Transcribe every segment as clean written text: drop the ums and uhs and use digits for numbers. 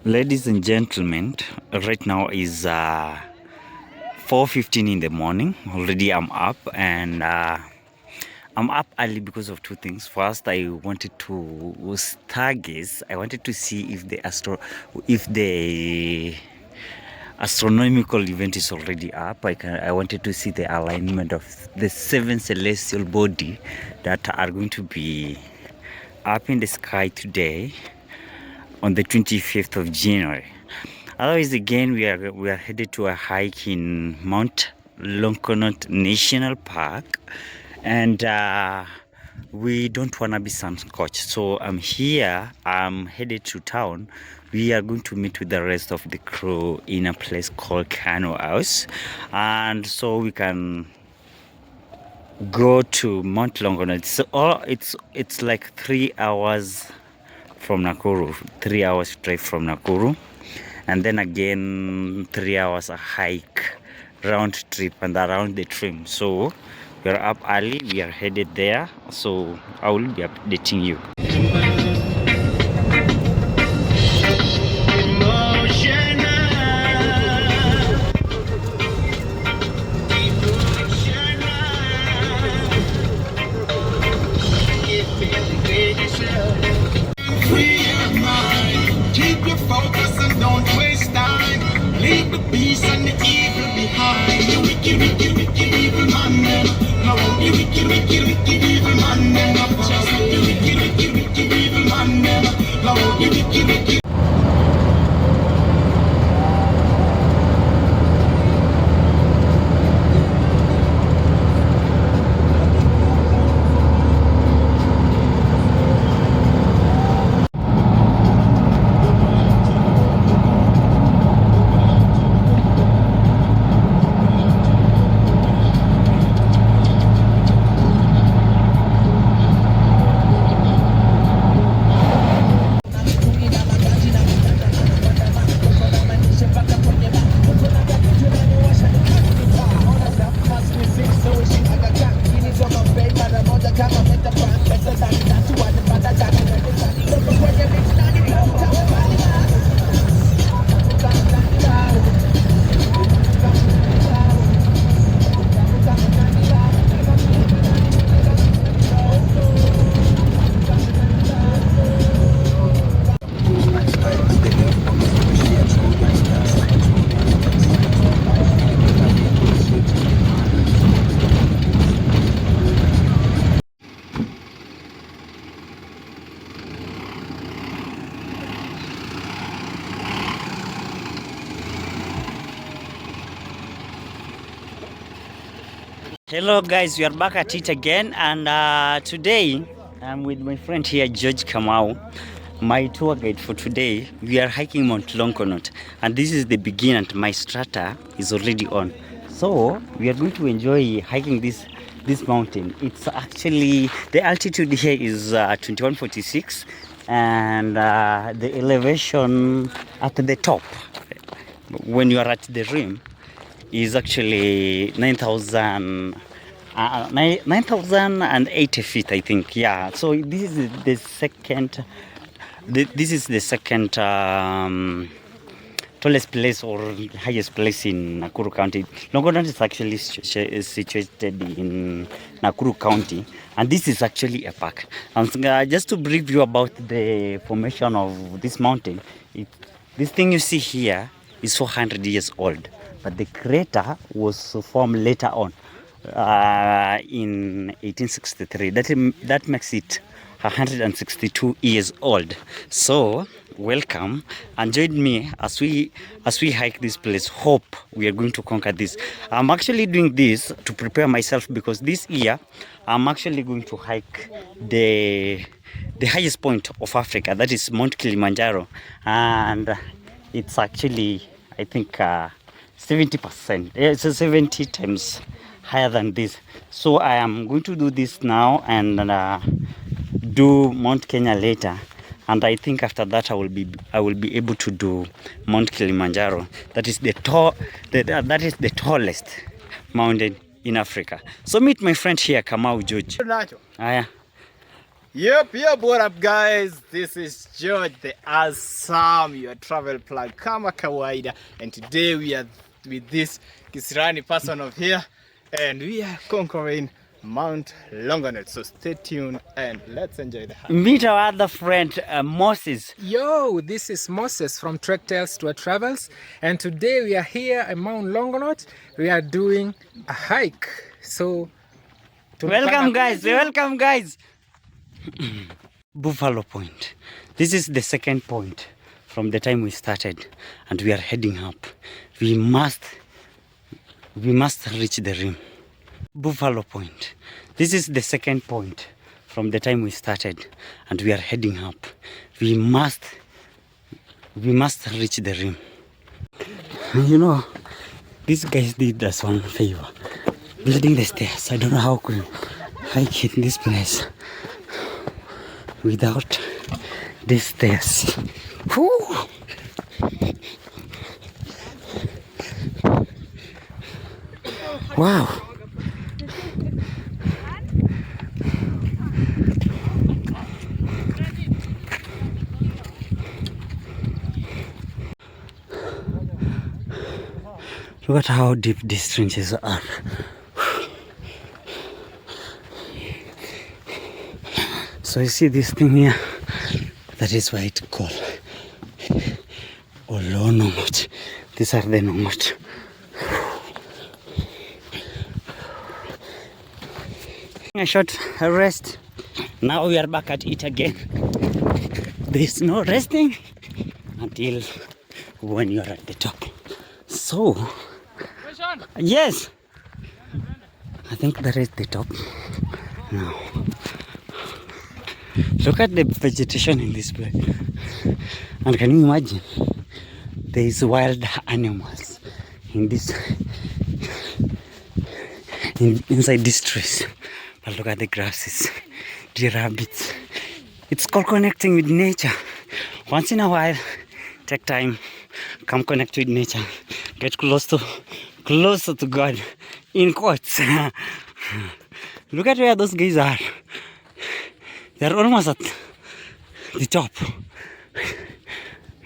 Ladies and gentlemen, right now is 4:15 in the morning. Already I'm up, and I'm up early because of two things. First, I wanted to stargaze. I wanted to see if the astronomical event is already up. I wanted to see the alignment of the seven celestial body that are going to be up in the sky today on the 25th of January. Otherwise, again, we are headed to a hike in Mount Longonot National Park, and we don't want to be sun-scorched. So I'm here. I'm headed to town. We are going to meet with the rest of the crew in a place called Cano House, and so we can go to Mount Longonot. So it's like 3 hours from Nakuru, 3 hours drive from Nakuru, and then again 3 hours a hike round trip and around the trim. So we're up early, we are headed there, so I will be updating you. Keep your focus and don't waste time. Leave the beast and the evil behind. You wicked, wicked, wicked, evil man, them. No, you wicked, wicked, wicked, evil man, them. Just you wicked, wicked, wicked, evil man, them. No, you wicked, wicked. Hello guys, we are back at it again, and today I'm with my friend here, George Kamau, my tour guide for today. We are hiking Mount Longonot, and this is the beginning. My strata is already on, so we are going to enjoy hiking this mountain. It's actually, the altitude here is 2146, and the elevation at the top when you are at the rim is actually 9,080 feet, I think. Yeah. So this is the second. This is the second tallest place or highest place in Nakuru County. Longonot is actually situated in Nakuru County, and this is actually a park. And just to brief you about the formation of this mountain, this thing you see here is 400 years old. But the crater was formed later on in 1863. That makes it 162 years old. So welcome and join me as we hike this place. Hope we are going to conquer this. I'm actually doing this to prepare myself because this year I'm actually going to hike the highest point of Africa, that is Mount Kilimanjaro, and it's actually, I think, 70%. It's 70 times higher than this. So I am going to do this now and do Mount Kenya later. And I think after that I will be able to do Mount Kilimanjaro. That is the tallest mountain in Africa. So meet my friend here, Kamau George. Aya. Yep, what up guys? This is George the Assam, your travel plug kama kawaida, and today we are with this Kisirani person of here, and we are conquering Mount Longonot. So stay tuned and let's enjoy the hike. Meet our other friend, Moses. Yo, this is Moses from Trek Tales Tour Travels, and today we are here at Mount Longonot. We are doing a hike. So, Welcome guys. Buffalo Point. This is the second point from the time we started, and we are heading up. We must reach the rim. Buffalo Point. This is the second point from the time we started, and we are heading up. We must reach the rim. You know, these guys did us one favor, building the stairs. I don't know how could hike in this place without these stairs. Whew. Wow. Look at how deep these trenches are. So you see this thing here? That is why it's called Longonot. These are the Longonot. A short rest. Now we are back at it again. There is no resting until when you are at the top. So, yes, I think that is the top now. Look at the vegetation in this place. And can you imagine? There is wild animals in this inside this trees. But look at the grasses, the rabbits. It's called connecting with nature. Once in a while, take time, come connect with nature, get closer to God. In quotes. Look at where those guys are. They're almost at the top.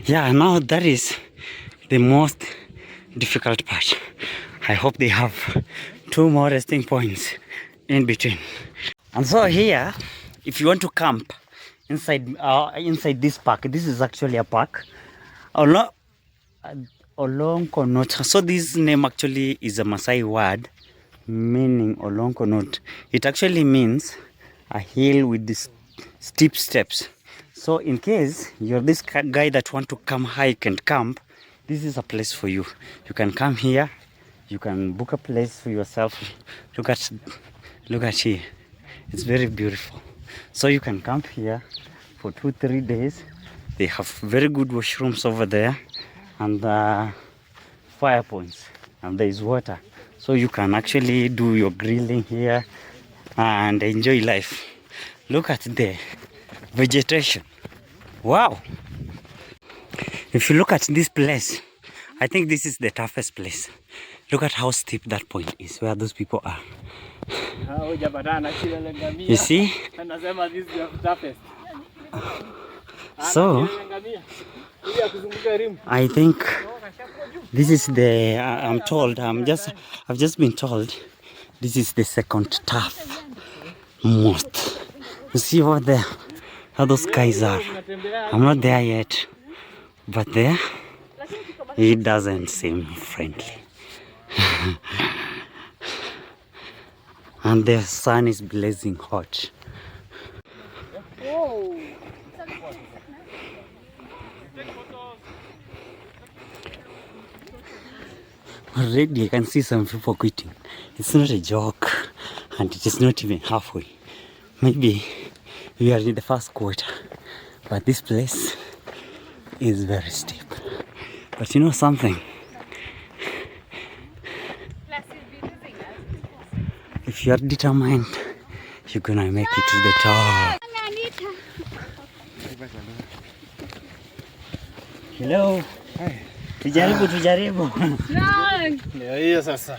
Yeah, now that is the most difficult part. I hope they have 2 more resting points in between. And so here, if you want to camp inside this park, this is actually a park. Longonot. So this name actually is a Maasai word meaning Longonot. It actually means a hill with these steep steps. So in case you're this guy that want to come hike and camp, this is a place for you. You can come here. You can book a place for yourself. Look at here. It's very beautiful. So you can camp here for 2-3 days. They have very good washrooms over there, and fire points, and there is water. So you can actually do your grilling here and enjoy life. Look at the vegetation. Wow. If you look at this place, I think this is the toughest place. Look at how steep that point is, where those people are. You see? So I think this is the I've just been told this is the second tough most. You see over there how those guys are. I'm not there yet, but there it doesn't seem friendly. And the sun is blazing hot. whoa. Already I can see some people quitting. It's not a joke, and it is not even halfway. Maybe we are in the first quarter, but this place is very steep. But you know something? If you are determined, you're gonna make it to the top. Hello. Tujaribu. Ndio hiyo sasa.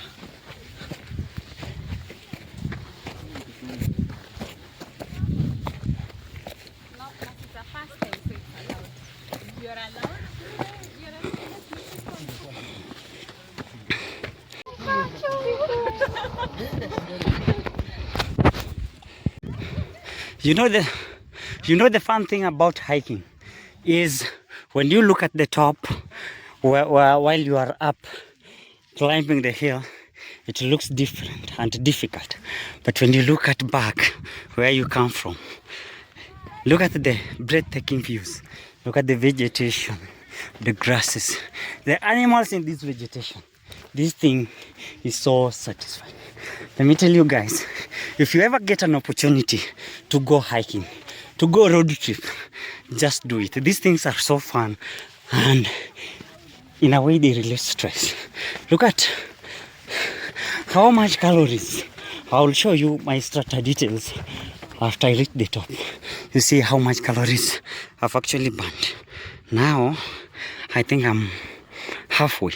You know the fun thing about hiking is when you look at the top while you are up climbing the hill, it looks different and difficult. But when you look at back where you come from, look at the breathtaking views. Look at the vegetation, the grasses, the animals in this vegetation. This thing is so satisfying. Let me tell you guys, if you ever get an opportunity to go hiking, to go road trip, just do it. These things are so fun and in a way they release stress. Look at how much calories. I will show you my strata details after I reach the top. You see how much calories I've actually burned. Now, I think I'm halfway.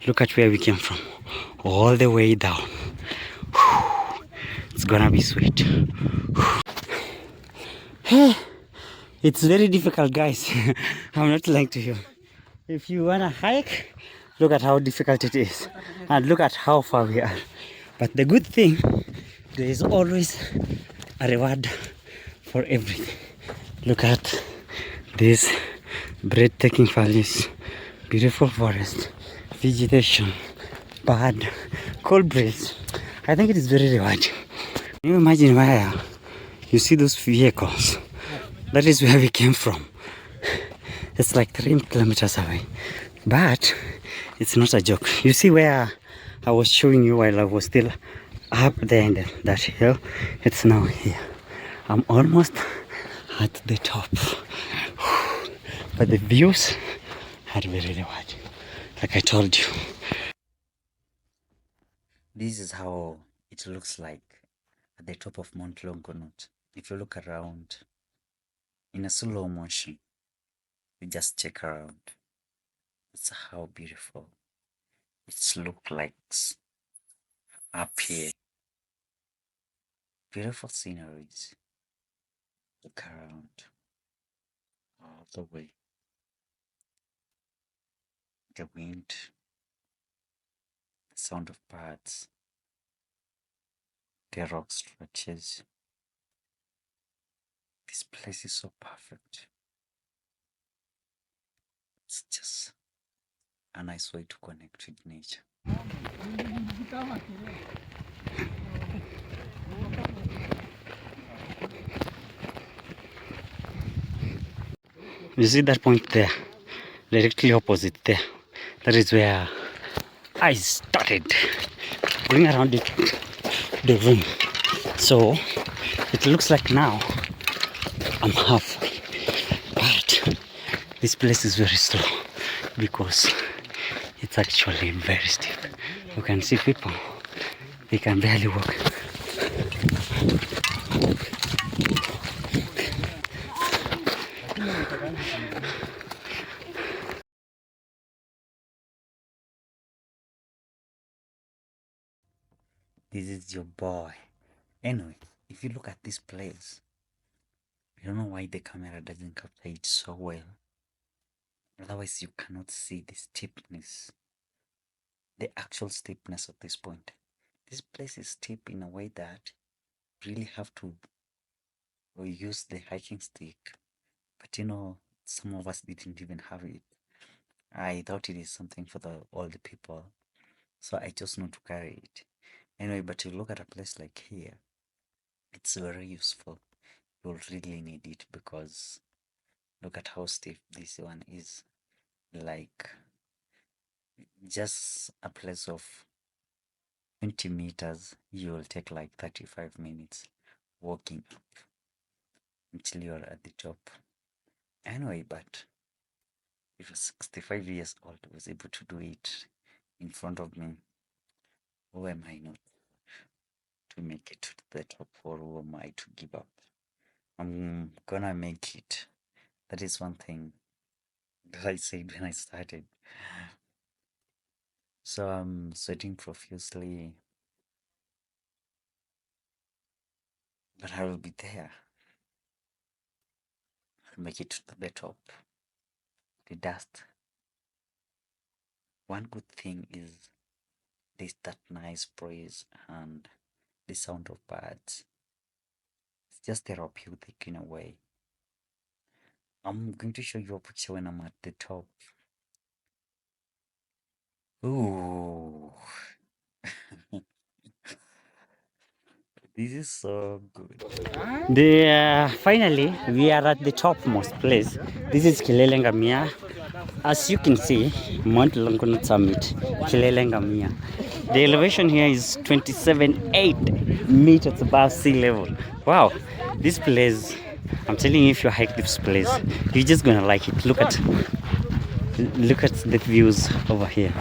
Look at where we came from. All the way down. It's gonna be sweet. It's very difficult, guys. I'm not lying to you. If you wanna hike, look at how difficult it is. And look at how far we are. But the good thing, there is always a reward for everything. Look at this breathtaking valleys, beautiful forest, vegetation, bird, cold breeze. I think it is very rewarding. Can you imagine where you see those vehicles? That is where we came from. It's like 3 kilometers away. But it's not a joke. You see where I was showing you while I was still up there in that hill? It's now here. I'm almost at the top. But the views are very rewarding. Like I told you. This is how it looks like at the top of Mount Longonot. If you look around in a slow motion, you just check around. It's how beautiful it's look like up here. Beautiful sceneries. Look around all the way. The wind, the sound of birds, the rock stretches. This place is so perfect. It's just a nice way to connect with nature. You see that point there, directly opposite there? That is where I started going around the ring. So it looks like now I'm halfway, but this place is very slow because it's actually very steep. You can see people, they can barely walk. This is your boy. Anyway, if you look at this place, I don't know why the camera doesn't capture it so well. Otherwise, you cannot see the steepness, the actual steepness of this point. This place is steep in a way that you really have to use the hiking stick. But you know, some of us didn't even have it. I thought it is something for the older people, so I just not to carry it. Anyway, but you look at a place like here, it's very useful. You'll really need it because look at how steep this one is. Like just a place of 20 meters, you will take like 35 minutes walking up until you're at the top. Anyway, but if a 65 years old was able to do it in front of me, who am I not to make it to the top, or who am I to give up? I'm gonna make it. That is one thing that I said when I started. So I'm sweating profusely, but I will be there. I'll make it to the top. the dust. One good thing is there's that nice breeze and the sound of birds. It's just therapeutic in a way. I'm going to show you a picture when I'm at the top. Ooh, this is so good. Finally, we are at the topmost place. This is Kilelengamia. As you can see, Mount Longonot Summit, Kilelengamia. The elevation here is 27.8 meters above sea level. Wow, this place, I'm telling you, if you hike this place, you're just gonna like it. Look at the views over here.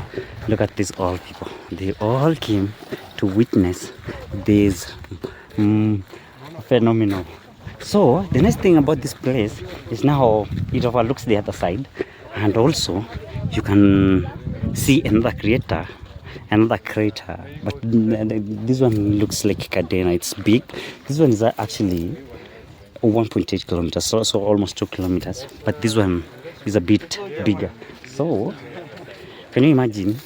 Look at these all people. They all came to witness this phenomenal. So the nice thing about this place is now it overlooks the other side, and also you can see another crater, but this one looks like Cadena. It's big. This one is actually 1.8 kilometers, so almost 2 kilometers, but this one is a bit bigger. So can you imagine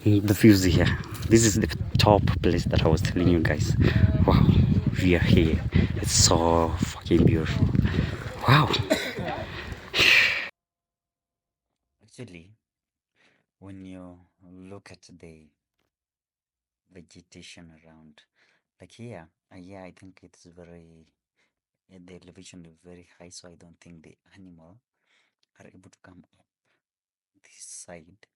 the views here? This is the top place that I was telling you guys. Wow, we are here. It's so fucking beautiful. Wow. Actually, when you look at the vegetation around, like here, yeah, I think it's very, the elevation is very high, so I don't think the animal are able to come up this side.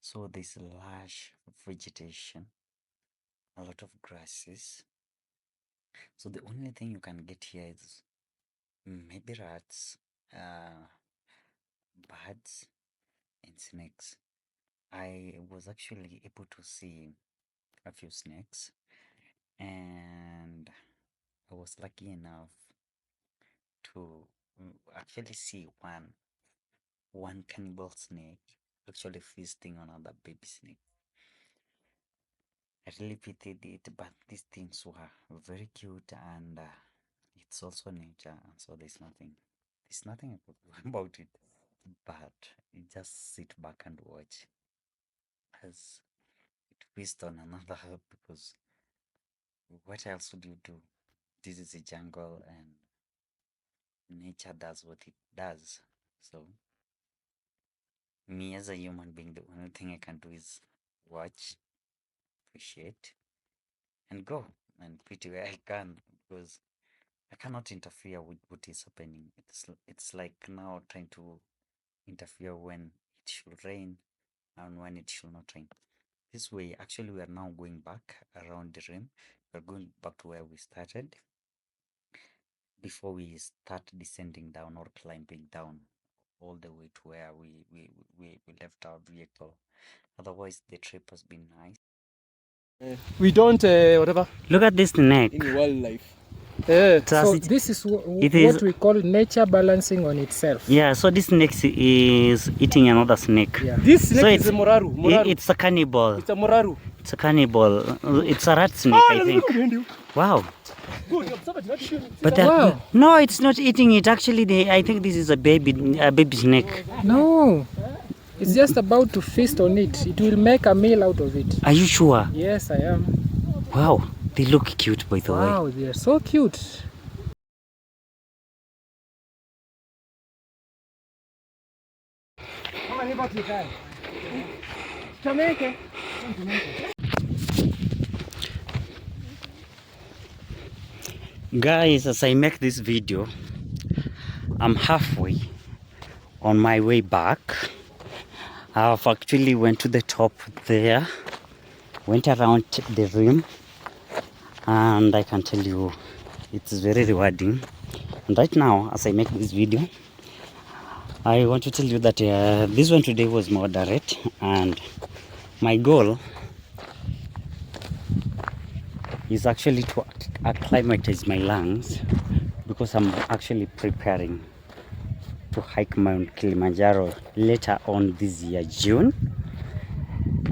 So there's lush vegetation, a lot of grasses. So the only thing you can get here is maybe rats, birds, and snakes. I was actually able to see a few snakes, and I was lucky enough to actually see one cannibal snake actually feasting on another baby snake. I really pitied it, but these things were very cute, and it's also nature, and so there's nothing I could do about it. But you just sit back and watch as it feasts on another because what else would you do? This is a jungle, and nature does what it does. So me as a human being, the only thing I can do is watch, appreciate, and go and pity where I can, because I cannot interfere with what is happening. It's like now trying to interfere when it should rain and when it should not rain. This way, actually, we are now going back around the rim. We're going back to where we started before we start descending down or climbing down all the way to where we left our vehicle. Otherwise, the trip has been nice. We don't whatever Look at this neck. in wildlife. So this is what we call nature balancing on itself. Yeah, so this snake is eating another snake. Yeah. This snake So is a moraru. It's a cannibal. It's a moraru. It's a cannibal. It's a rat snake, I think. Wow. But Wow. no, it's not eating it. Actually, I think this is a baby snake. No, it's just about to feast on it. It will make a meal out of it. Are you sure? Yes, I am. Wow, they look cute, by the way. Wow, they are so cute. Guys, as I make this video, I'm halfway on my way back. I've actually went to the top there, went around the rim, and I can tell you it's very rewarding. And right now, as I make this video, I want to tell you that this one today was moderate, and my goal is actually to acclimatize my lungs, because I'm actually preparing to hike Mount Kilimanjaro later on this year, June.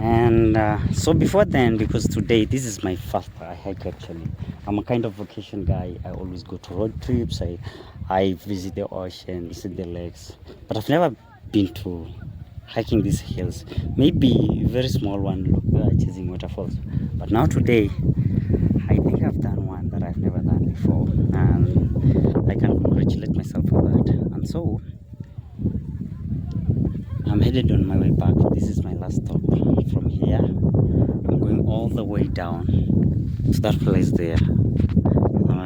And so before then, because today this is my first hike actually. I'm a kind of vacation guy. I always go to road trips. I visit the ocean, visit the lakes, but I've never been to hiking these hills. Maybe very small one, chasing waterfalls. But now today, I think I've done one that I've never done before, and I can congratulate myself for that. And so I'm headed on my way back. This is my last stop. From here, I'm going all the way down to that place there.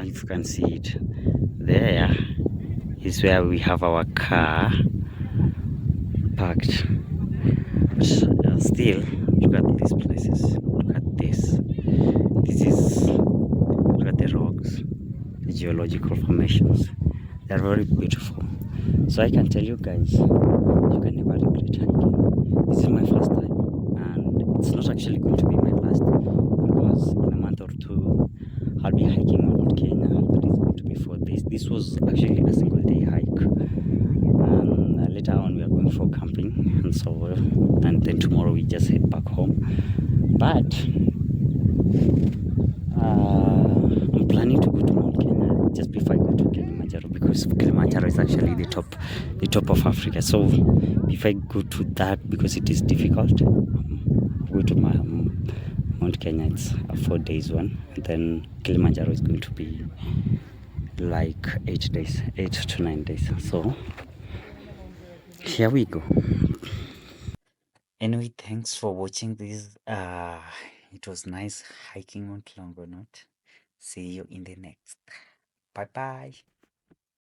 If you can see it, there is where we have our car parked. But still, look at these places. Look at this. Look at the rocks, the geological formations. They're very beautiful. So I can tell you guys, you can never regret hiking. This is my first time, and it's not actually going to be my last, because in a month or two I'll be hiking Mount Kenya. That is going to be 4 days. This was actually a single day hike, and later on we are going for camping, and then tomorrow we just head back home. But I'm planning to go to Mount Kenya just before I go to Kilimanjaro, because Kilimanjaro is actually the top of Africa. So if I go to that, because it is difficult, go to Mount Kenya. It's a 4 days one, and then Kilimanjaro is going to be like 8 to 9 days. So here we go. Anyway, thanks for watching this. It was nice hiking Mount Longonot. See you in the next. Bye bye.